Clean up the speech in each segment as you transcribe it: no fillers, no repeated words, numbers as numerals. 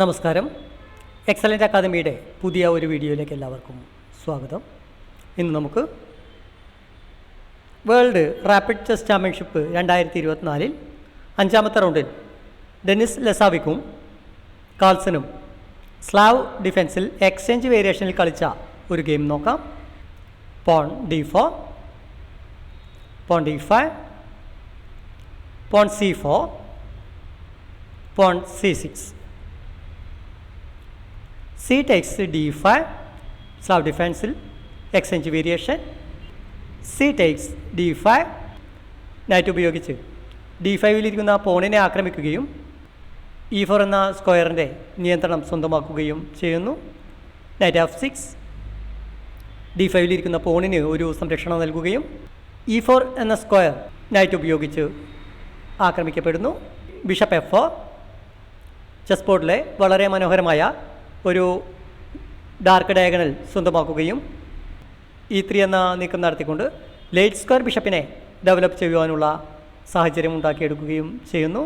നമസ്കാരം. എക്സലൻ്റ് അക്കാദമിയുടെ പുതിയ ഒരു വീഡിയോയിലേക്ക് എല്ലാവർക്കും സ്വാഗതം. ഇന്ന് നമുക്ക് വേൾഡ് റാപ്പിഡ് ചെസ് ചാമ്പ്യൻഷിപ്പ് 2024 അഞ്ചാമത്തെ റൗണ്ടിൽ ഡെന്നിസ് ലെസാവിക്കും കാൾസനും സ്ലാവ് ഡിഫൻസിൽ എക്സ്ചേഞ്ച് വേരിയേഷനിൽ കളിച്ച ഒരു ഗെയിം നോക്കാം. Pawn D4, pawn D5, pawn C4, pawn C6. C takes D5, Slav defensive exchange variation. C takes D5, night ഉപയോഗിച്ച് D5-ലിരിക്കുന്ന പോണിനെ ആക്രമിക്കുകയും E4 എന്ന സ്ക്വയറിൻ്റെ നിയന്ത്രണം സ്വന്തമാക്കുകയും ചെയ്യുന്നു. നൈറ്റ് F6, D5-ലിരിക്കുന്ന പോണിന് ഒരു സംരക്ഷണം നൽകുകയും E4 എന്ന സ്ക്വയർ നൈറ്റ് ഉപയോഗിച്ച് ആക്രമിക്കപ്പെടുന്നു. ബിഷപ്പ് F4, ചെസ് ബോർഡിലെ വളരെ മനോഹരമായ ഒരു ഡാർക്ക് ഡയഗണൽ സ്വന്തമാക്കുകയും E3 എന്ന നീക്കം നടത്തിക്കൊണ്ട് ലേറ്റ് സ്ക്വയർ ബിഷപ്പിനെ ഡെവലപ്പ് ചെയ്യുവാനുള്ള സാഹചര്യം ഉണ്ടാക്കിയെടുക്കുകയും ചെയ്യുന്നു.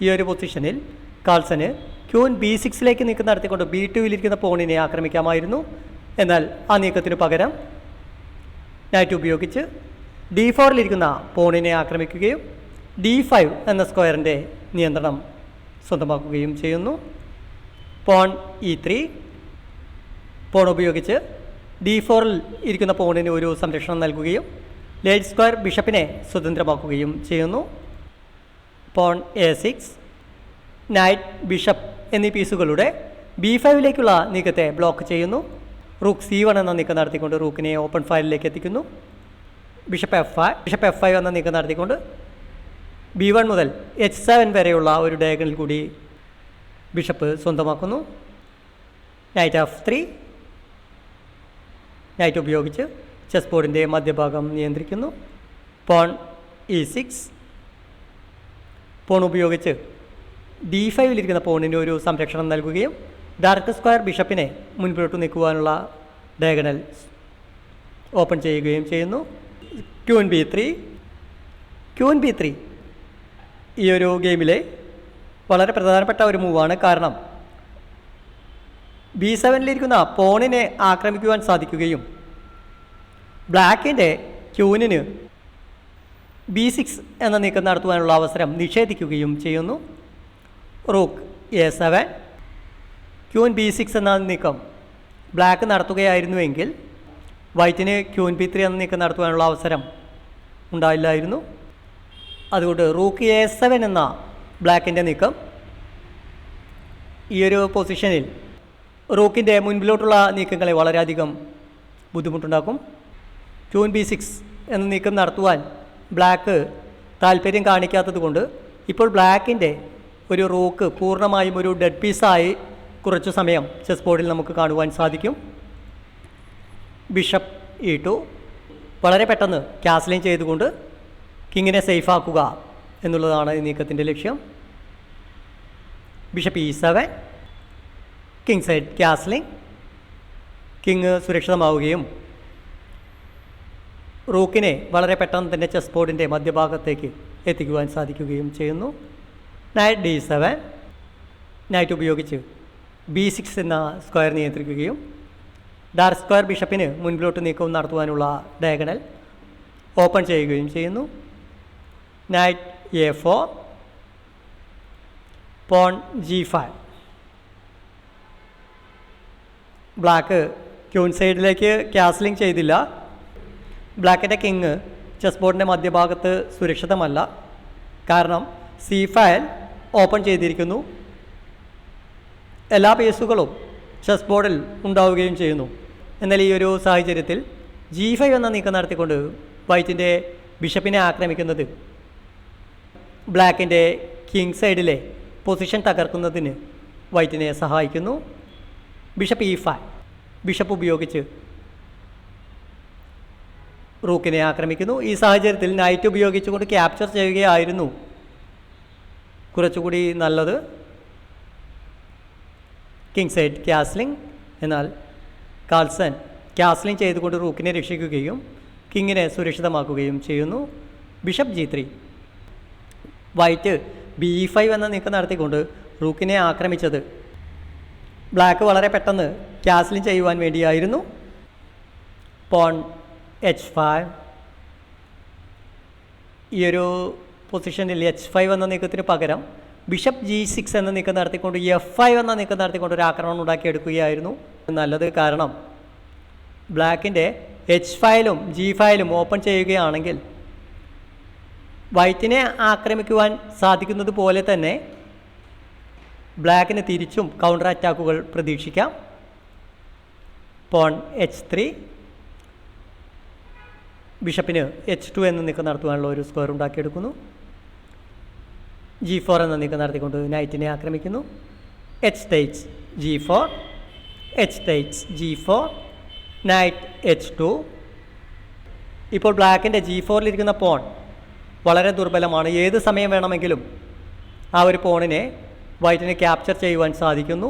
ഈ ഒരു പൊസിഷനിൽ കാൾസന് ക്യൂൻ B6-ലേക്ക് നീക്കം നടത്തിക്കൊണ്ട് B2-ലിരിക്കുന്ന പോണിനെ ആക്രമിക്കാമായിരുന്നു. എന്നാൽ ആ നീക്കത്തിനു പകരം നൈറ്റ് ഉപയോഗിച്ച് D4-ലിരിക്കുന്ന പോണിനെ ആക്രമിക്കുകയും D5 എന്ന സ്ക്വയറിൻ്റെ നിയന്ത്രണം സ്വന്തമാക്കുകയും ചെയ്യുന്നു. പോൺ E3, പോൺ ഉപയോഗിച്ച് D4-ൽ ഇരിക്കുന്ന പോണിന് ഒരു സംരക്ഷണം നൽകുകയും ലേറ്റ് സ്ക്വയർ ബിഷപ്പിനെ സ്വതന്ത്രമാക്കുകയും ചെയ്യുന്നു. പോൺ A6, നൈറ്റ്, ബിഷപ്പ് എന്നീ പീസുകളുടെ B5-ലേക്കുള്ള നീക്കത്തെ ബ്ലോക്ക് ചെയ്യുന്നു. റൂക്ക് C1 എന്ന നീക്കം നടത്തിക്കൊണ്ട് റൂക്കിനെ ഓപ്പൺ ഫയലിലേക്ക് എത്തിക്കുന്നു. ബിഷപ്പ് F5 എന്ന നീക്കം നടത്തിക്കൊണ്ട് B1 മുതൽ H7 വരെയുള്ള ഒരു ഡയഗണൽ കൂടി ബിഷപ്പ് സ്വന്തമാക്കുന്നു. നൈറ്റ് F3, നൈറ്റ് ഉപയോഗിച്ച് ചെസ് ബോർഡിൻ്റെ മധ്യഭാഗം നിയന്ത്രിക്കുന്നു. പോൺ E6, പോൺ ഉപയോഗിച്ച് D5-ലിരിക്കുന്ന പോണിന് ഒരു സംരക്ഷണം നൽകുകയും ഡാർക്ക് സ്ക്വയർ ബിഷപ്പിനെ മുൻപോട്ട് നീക്കുവാനുള്ള ഡയഗണൽ ഓപ്പൺ ചെയ്യുകയും ചെയ്യുന്നു. ക്യൂൻ B3 ഈ ഒരു ഗെയിമിലെ വളരെ പ്രധാനപ്പെട്ട ഒരു മൂവാണ്. കാരണം B7-ലിരിക്കുന്ന പോണിനെ ആക്രമിക്കുവാൻ സാധിക്കുകയും ബ്ലാക്കിൻ്റെ ക്യൂനിന് B6 എന്ന നീക്കം നടത്തുവാനുള്ള അവസരം നിഷേധിക്കുകയും ചെയ്യുന്നു. റൂക്ക് A7, ക്യൂൻ B6 എന്ന നീക്കം ബ്ലാക്ക് നടത്തുകയായിരുന്നുവെങ്കിൽ വൈറ്റിന് ക്യൂൻ B3 എന്ന നീക്കം നടത്തുവാനുള്ള അവസരം ഉണ്ടായില്ലായിരുന്നു. അതുകൊണ്ട് റൂക്ക് A7 എന്ന ബ്ലാക്കിൻ്റെ നീക്കം ഈ ഒരു പൊസിഷനിൽ റൂക്കിൻ്റെ മുൻപിലോട്ടുള്ള നീക്കങ്ങളെ വളരെയധികം ബുദ്ധിമുട്ടുണ്ടാക്കും. ക്യൂൻ B6 എന്ന നീക്കം നടത്തുവാൻ ബ്ലാക്ക് താല്പര്യം കാണിക്കാത്തത് കൊണ്ട് ഇപ്പോൾ ബ്ലാക്കിൻ്റെ ഒരു റൂക്ക് പൂർണ്ണമായും ഒരു ഡെഡ് പീസായി കുറച്ചു സമയം ചെസ് ബോർഡിൽ നമുക്ക് കാണുവാൻ സാധിക്കും. ബിഷപ്പ് E2, വളരെ പെട്ടെന്ന് ക്യാസ്ലിംഗ് ചെയ്തുകൊണ്ട് കിങ്ങിനെ സേഫാക്കുക എന്നുള്ളതാണ് ഈ നീക്കത്തിൻ്റെ ലക്ഷ്യം. Bishop E7, king side castling, king സുരക്ഷിതമാവുകയും റൂക്കിനെ വളരെ പെട്ടെന്ന് തന്നെ ചെസ് ബോർഡിൻ്റെ മധ്യഭാഗത്തേക്ക് എത്തിക്കുവാൻ സാധിക്കുകയും ചെയ്യുന്നു. നൈറ്റ് D7, നൈറ്റ് ഉപയോഗിച്ച് B6 എന്ന സ്ക്വയർ നിയന്ത്രിക്കുകയും ഡാർക്ക് സ്ക്വയർ ബിഷപ്പിന് മുൻപിലോട്ട് നീക്കവും നടത്തുവാനുള്ള ഡയഗണൽ ഓപ്പൺ ചെയ്യുകയും ചെയ്യുന്നു. Night A4, porn G5, black queen സൈഡിലേക്ക് ക്യാസ്ലിംഗ് ചെയ്തില്ല. ബ്ലാക്കിൻ്റെ കിങ് ചെസ് ബോർഡിൻ്റെ മധ്യഭാഗത്ത് സുരക്ഷിതമല്ല. കാരണം C5 ഓപ്പൺ ചെയ്തിരിക്കുന്നു. എല്ലാ പീസുകളും ചെസ് ബോർഡിൽ ഉണ്ടാവുകയും ചെയ്യുന്നു. എന്നാൽ ഈ ഒരു സാഹചര്യത്തിൽ G5 എന്ന നീക്കം നടത്തിക്കൊണ്ട് വൈറ്റിൻ്റെ ബിഷപ്പിനെ ആക്രമിക്കുന്നത് ബ്ലാക്കിൻ്റെ കിങ് സൈഡിലെ പൊസിഷൻ തകർക്കുന്നതിന് വൈറ്റിനെ സഹായിക്കുന്നു. ബിഷപ്പ് E5, ബിഷപ്പ് ഉപയോഗിച്ച് റൂക്കിനെ ആക്രമിക്കുന്നു. ഈ സാഹചര്യത്തിൽ നൈറ്റ് ഉപയോഗിച്ചുകൊണ്ട് ക്യാപ്ചർ ചെയ്യുകയായിരുന്നു കുറച്ചുകൂടി നല്ലത്. കിങ് സൈഡ് ക്യാസ്ലിംഗ്, എന്നാൽ കാൾസൺ ക്യാസ്ലിംഗ് ചെയ്തുകൊണ്ട് റൂക്കിനെ രക്ഷിക്കുകയും കിങ്ങിനെ സുരക്ഷിതമാക്കുകയും ചെയ്യുന്നു. ബിഷപ്പ് G3, വൈറ്റ് B5 എന്ന നീക്കം നടത്തിക്കൊണ്ട് റൂക്കിനെ ആക്രമിച്ചത് ബ്ലാക്ക് വളരെ പെട്ടെന്ന് ക്യാസ്ലിംഗ് ചെയ്യുവാൻ വേണ്ടിയായിരുന്നു. Porn H5. ഈ ഒരു പൊസിഷനിൽ H5 എന്ന നീക്കത്തിന് പകരം ബിഷപ്പ് G6 എന്ന നീക്കം നടത്തിക്കൊണ്ട് F5 എന്ന നീക്കം നടത്തിക്കൊണ്ട് ഒരു ആക്രമണം ഉണ്ടാക്കിയെടുക്കുകയായിരുന്നു നല്ലത്. കാരണം ബ്ലാക്കിൻ്റെ H5 G5 ഓപ്പൺ ചെയ്യുകയാണെങ്കിൽ വൈറ്റിനെ ആക്രമിക്കുവാൻ സാധിക്കുന്നത് പോലെ തന്നെ ബ്ലാക്കിന് തിരിച്ചും കൗണ്ടർ അറ്റാക്കുകൾ പ്രതീക്ഷിക്കാം. Porn H3. ബിഷപ്പിന് H2 എന്ന നീക്കം നടത്തുവാനുള്ള ഒരു സ്ക്വയർ ഉണ്ടാക്കിയെടുക്കുന്നു. G4 എന്ന നീക്കം നടത്തിക്കൊണ്ട് നൈറ്റിനെ ആക്രമിക്കുന്നു. H takes G4, H takes G4, night H2. ഇപ്പോൾ ബ്ലാക്കിൻ്റെ G4 പോൺ വളരെ ദുർബലമാണ്. ഏത് സമയം വേണമെങ്കിലും ആ ഒരു പോണിനെ വൈറ്റിനെ ക്യാപ്ചർ ചെയ്യുവാൻ സാധിക്കുന്നു.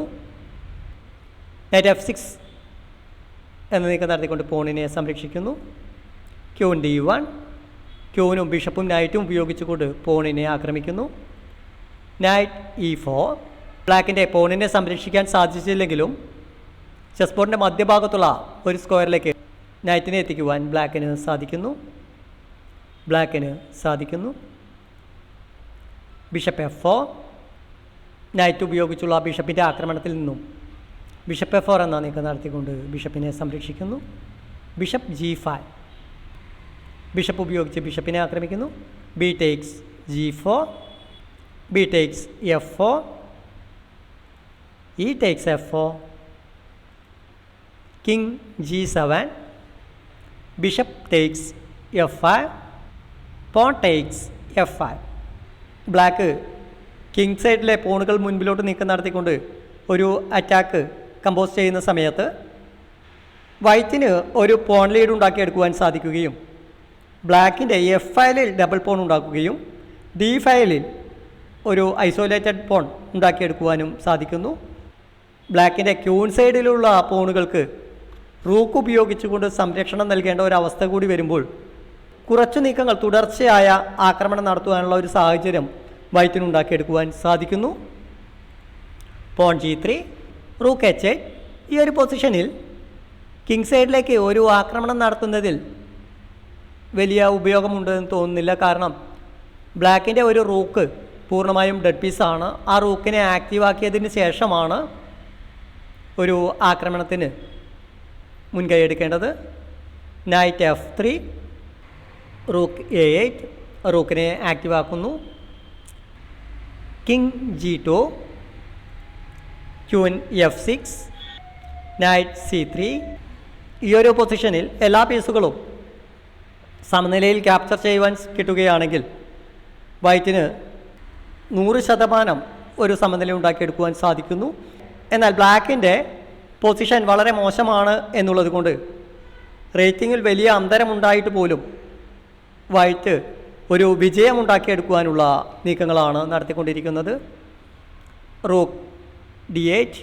നൈറ്റ് F6 എന്ന നീക്കം നടത്തിക്കൊണ്ട് പോണിനെ സംരക്ഷിക്കുന്നു. Queen D1. ക്യൂനും ബിഷപ്പും നൈറ്റും ഉപയോഗിച്ചുകൊണ്ട് പോണിനെ ആക്രമിക്കുന്നു. Night E4. ബ്ലാക്കിൻ്റെ പോണിനെ സംരക്ഷിക്കാൻ സാധിച്ചില്ലെങ്കിലും ചെസ് ബോർഡിൻ്റെ മധ്യഭാഗത്തുള്ള ഒരു സ്ക്വയറിലേക്ക് നൈറ്റിനെ എത്തിക്കുവാൻ ബ്ലാക്കിന് സാധിക്കുന്നു. Bishop F4. നൈറ്റ് ഉപയോഗിച്ചുള്ള ബിഷപ്പിൻ്റെ ആക്രമണത്തിൽ നിന്നും ബിഷപ്പ് F4 എന്ന നീക്കം നടത്തിക്കൊണ്ട് ബിഷപ്പിനെ സംരക്ഷിക്കുന്നു. Bishop G5. ബിഷപ്പ് ഉപയോഗിച്ച് ബിഷപ്പിനെ ആക്രമിക്കുന്നു. B takes G4, B takes F4, E takes F4, King G7, Bishop takes F5, Pawn takes F5. Black king സൈഡിലെ പോണുകൾ മുൻപിലോട്ട് നീക്കം നടത്തിക്കൊണ്ട് ഒരു അറ്റാക്ക് കമ്പോസ് ചെയ്യുന്ന സമയത്ത് വൈറ്റിന് ഒരു പോൺ ലീഡ് ഉണ്ടാക്കിയെടുക്കുവാൻ സാധിക്കുകയും ബ്ലാക്കിൻ്റെ F5 ഡബിൾ പോൺ ഉണ്ടാക്കുകയും D5 ഒരു ഐസോലേറ്റഡ് പോൺ ഉണ്ടാക്കിയെടുക്കുവാനും സാധിക്കുന്നു. ബ്ലാക്കിൻ്റെ ക്യൂൺ സൈഡിലുള്ള പോണുകൾക്ക് റൂക്ക് ഉപയോഗിച്ചുകൊണ്ട് സംരക്ഷണം നൽകേണ്ട ഒരവസ്ഥ കൂടി വരുമ്പോൾ കുറച്ചു നീക്കങ്ങൾ തുടർച്ചയായ ആക്രമണം നടത്തുവാനുള്ള ഒരു സാഹചര്യം വൈറ്റിനുണ്ടാക്കിയെടുക്കുവാൻ സാധിക്കുന്നു. Pawn G3, rook H8. ഈ ഒരു പൊസിഷനിൽ കിങ് സൈഡിലേക്ക് ഒരു ആക്രമണം നടത്തുന്നതിൽ വലിയ ഉപയോഗമുണ്ടെന്ന് തോന്നുന്നില്ല. കാരണം ബ്ലാക്കിൻ്റെ ഒരു റൂക്ക് പൂർണ്ണമായും ഡെഡ് പീസാണ്. ആ റൂക്കിനെ ആക്റ്റീവാക്കിയതിന് ശേഷമാണ് ഒരു ആക്രമണത്തിന് മുൻകൈ എടുക്കേണ്ടത്. Knight F3, rook A8. റൂക്കിനെ ആക്റ്റീവാക്കുന്നു. King G2, queen F6, knight C3. ഈ ഒരു പൊസിഷനിൽ എല്ലാ പീസുകളും സമനിലയിൽ ക്യാപ്ചർ ചെയ്യുവാൻ കിട്ടുകയാണെങ്കിൽ വൈറ്റിന് 100% ഒരു സമനില ഉണ്ടാക്കിയെടുക്കുവാൻ സാധിക്കുന്നു. എന്നാൽ ബ്ലാക്കിൻ്റെ പൊസിഷൻ വളരെ മോശമാണ് എന്നുള്ളത് കൊണ്ട് റേറ്റിങ്ങിൽ വലിയ അന്തരമുണ്ടായിട്ട് പോലും വൈറ്റ് ഒരു വിജയമുണ്ടാക്കിയെടുക്കുവാനുള്ള നീക്കങ്ങളാണ് നടത്തിക്കൊണ്ടിരിക്കുന്നത്. Rook D8.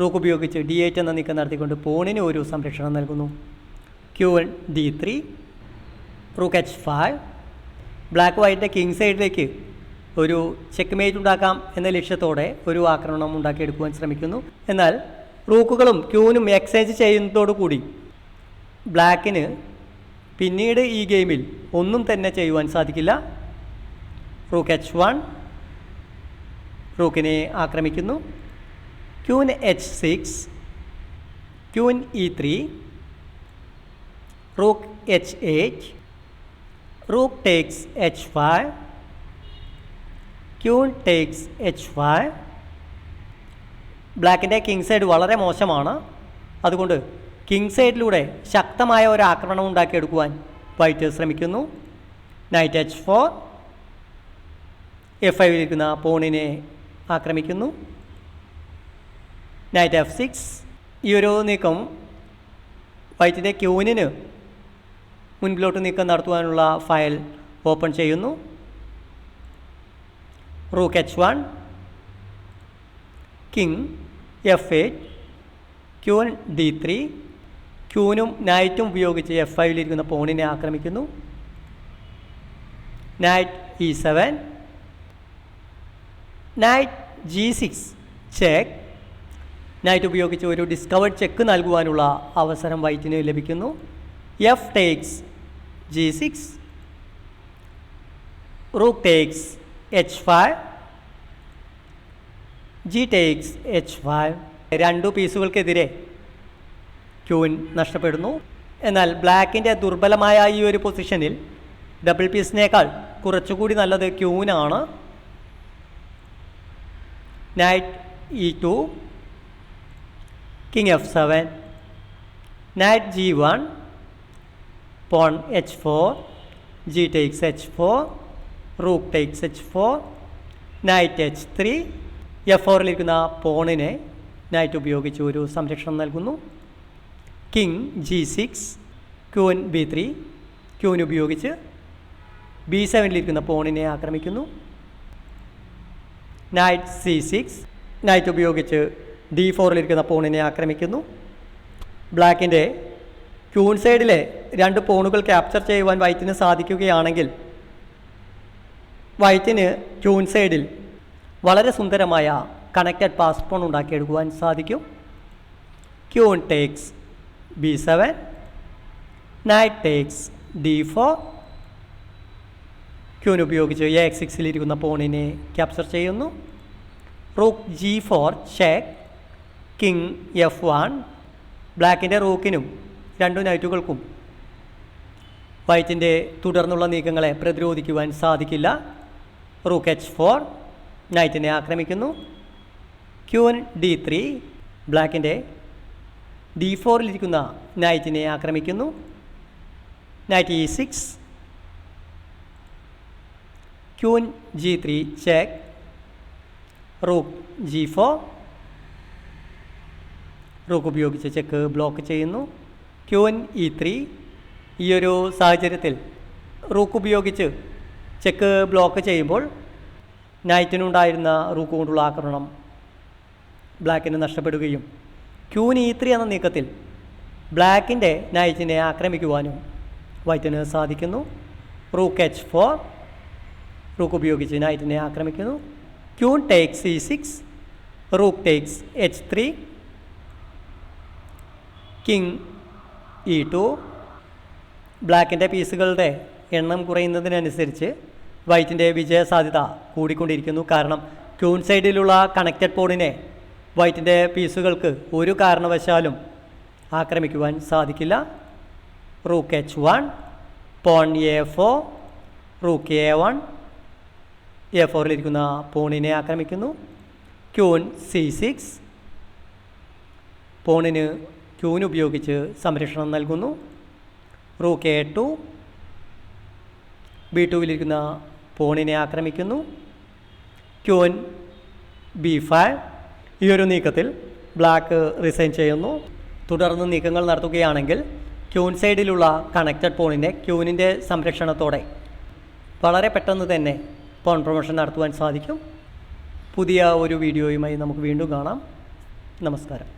റൂക്ക് ഉപയോഗിച്ച് D8 എന്ന നീക്കം നടത്തിക്കൊണ്ട് പോണിന് ഒരു സംരക്ഷണം നൽകുന്നു. Queen D3, rook H5. Black വൈറ്റിൻ്റെ കിങ് സൈഡിലേക്ക് ഒരു ചെക്ക് മേറ്റ് ഉണ്ടാക്കാം എന്ന ലക്ഷ്യത്തോടെ ഒരു ആക്രമണം ഉണ്ടാക്കിയെടുക്കുവാൻ ശ്രമിക്കുന്നു. എന്നാൽ റൂക്കുകളും ക്യൂനും എക്സ്ചേഞ്ച് ചെയ്യുന്നതോടുകൂടി ബ്ലാക്കിന് പിന്നീട് ഈ ഗെയിമിൽ ഒന്നും തന്നെ ചെയ്യുവാൻ സാധിക്കില്ല. Rook H1. റൂക്കിനെ ആക്രമിക്കുന്നു. Queen H6, queen E3, rook H8, rook takes H5, queen takes H5. ബ്ലാക്കിൻ്റെ കിങ് സൈഡ് വളരെ മോശമാണ്. അതുകൊണ്ട് കിങ് സൈഡിലൂടെ ശക്തമായ ഒരു ആക്രമണം ഉണ്ടാക്കിയെടുക്കുവാൻ വൈറ്റ് ശ്രമിക്കുന്നു. നൈറ്റ് H4, F5 പോണിനെ ആക്രമിക്കുന്നു. Knight F6. ഈ ഒരു നീക്കം വൈറ്റിൻ്റെ ക്യൂനിന് മുൻപിലോട്ട് നീക്കം നടത്തുവാനുള്ള ഫയൽ ഓപ്പൺ ചെയ്യുന്നു. Rook H1, king F8, queen D3. ക്യൂനും നൈറ്റും ഉപയോഗിച്ച് F5 പോണിനെ ആക്രമിക്കുന്നു. Knight E7, knight G6 check, night ഉപയോഗിച്ച് ഒരു ഡിസ്കവേർഡ് ചെക്ക് നൽകുവാനുള്ള അവസരം വൈറ്റിന് ലഭിക്കുന്നു. F takes G6, rook takes H5, G takes H5. രണ്ടു പീസുകൾക്കെതിരെ ക്യൂൻ നഷ്ടപ്പെടുന്നു. എന്നാൽ ബ്ലാക്കിൻ്റെ ദുർബലമായ ഈ ഒരു പൊസിഷനിൽ ഡബിൾ പീസിനേക്കാൾ കുറച്ചുകൂടി നല്ലത് ക്യൂനാണ്. Knight E2, king F7, knight G1, pawn H4, G takes H4, rook takes H4, knight H3. F4-ലിരിക്കുന്ന പോണിനെ നൈറ്റ് ഉപയോഗിച്ച് ഒരു സംരക്ഷണം നൽകുന്നു. King G6, queen B3, queen ഉപയോഗിച്ച് B7-ലിരിക്കുന്ന പോണിനെ ആക്രമിക്കുന്നു. നൈറ്റ് C6, നൈറ്റ് ഉപയോഗിച്ച് D4-ലിരിക്കുന്ന പോണിനെ ആക്രമിക്കുന്നു. ബ്ലാക്കിൻ്റെ ക്യൂൺ സൈഡിലെ രണ്ട് പോണുകൾ ക്യാപ്ചർ ചെയ്യുവാൻ വൈറ്റിന് സാധിക്കുകയാണെങ്കിൽ വൈറ്റിന് ക്യൂൺ സൈഡിൽ വളരെ സുന്ദരമായ കണക്റ്റഡ് പാസ് പോൺ ഉണ്ടാക്കിയെടുക്കുവാൻ സാധിക്കും. Queen takes B7, knight takes D4, queen ഉപയോഗിച്ച് A6-ലിരിക്കുന്ന പോണിനെ ക്യാപ്ചർ ചെയ്യുന്നു. Rook G4 check, king F1. ബ്ലാക്കിൻ്റെ റൂക്കിനും രണ്ടു നൈറ്റുകൾക്കും വൈറ്റിൻ്റെ തുടർന്നുള്ള നീക്കങ്ങളെ പ്രതിരോധിക്കുവാൻ സാധിക്കില്ല. റൂക്ക് H4, നൈറ്റിനെ ആക്രമിക്കുന്നു. ക്യൂൻ D3, ബ്ലാക്കിൻ്റെ D4-ലിരിക്കുന്ന നൈറ്റിനെ ആക്രമിക്കുന്നു. Knight E6, queen G3 check, rook G4, rook ഉപയോഗിച്ച് ചെക്ക് ബ്ലോക്ക് ചെയ്യുന്നു. Queen E3. ഈ ഒരു സാഹചര്യത്തിൽ റൂക്ക് ഉപയോഗിച്ച് ചെക്ക് ബ്ലോക്ക് ചെയ്യുമ്പോൾ നൈറ്റിനുണ്ടായിരുന്ന റൂക്ക് കൊണ്ടുള്ള ആക്രമണം ബ്ലാക്കിന് നഷ്ടപ്പെടുകയും ക്യൂൻ E3 എന്ന നീക്കത്തിൽ ബ്ലാക്കിൻ്റെ നൈറ്റിനെ ആക്രമിക്കുവാനും വൈറ്റിന് സാധിക്കുന്നു. റൂക്ക് H4, റൂക്ക് ഉപയോഗിച്ച് നൈറ്റിനെ ആക്രമിക്കുന്നു. Queen takes E6, rook takes H3, king E2. ബ്ലാക്കിൻ്റെ പീസുകളുടെ എണ്ണം കുറയുന്നതിനനുസരിച്ച് വൈറ്റിൻ്റെ വിജയസാധ്യത കൂടിക്കൊണ്ടിരിക്കുന്നു. കാരണം ക്യൂൺ സൈഡിലുള്ള കണക്റ്റഡ് പോണിനെ വൈറ്റിൻ്റെ പീസുകൾക്ക് ഒരു കാരണവശാലും ആക്രമിക്കുവാൻ സാധിക്കില്ല. Rook H1, pawn A4, rook A1, A4-ലിരിക്കുന്ന പോണിനെ ആക്രമിക്കുന്നു. ക്യൂൻ C6, പോണിന് ക്യൂൻ ഉപയോഗിച്ച് സംരക്ഷണം നൽകുന്നു. റൂക്ക് A2, B2-ലിരിക്കുന്ന പോണിനെ ആക്രമിക്കുന്നു. Queen B5. ഈ ഒരു നീക്കത്തിൽ ബ്ലാക്ക് റിസൈൻ ചെയ്യുന്നു. തുടർന്ന് നീക്കങ്ങൾ നടത്തുകയാണെങ്കിൽ ക്യൂൻ സൈഡിലുള്ള കണക്റ്റഡ് പോണിനെ ക്യൂനിൻ്റെ സംരക്ഷണത്തോടെ വളരെ പെട്ടെന്ന് തന്നെ പോൺ പ്രൊമോഷൻ നടത്തുവാൻ സാധിക്കും. പുതിയ ഒരു വീഡിയോയുമായി നമുക്ക് വീണ്ടും കാണാം. നമസ്കാരം.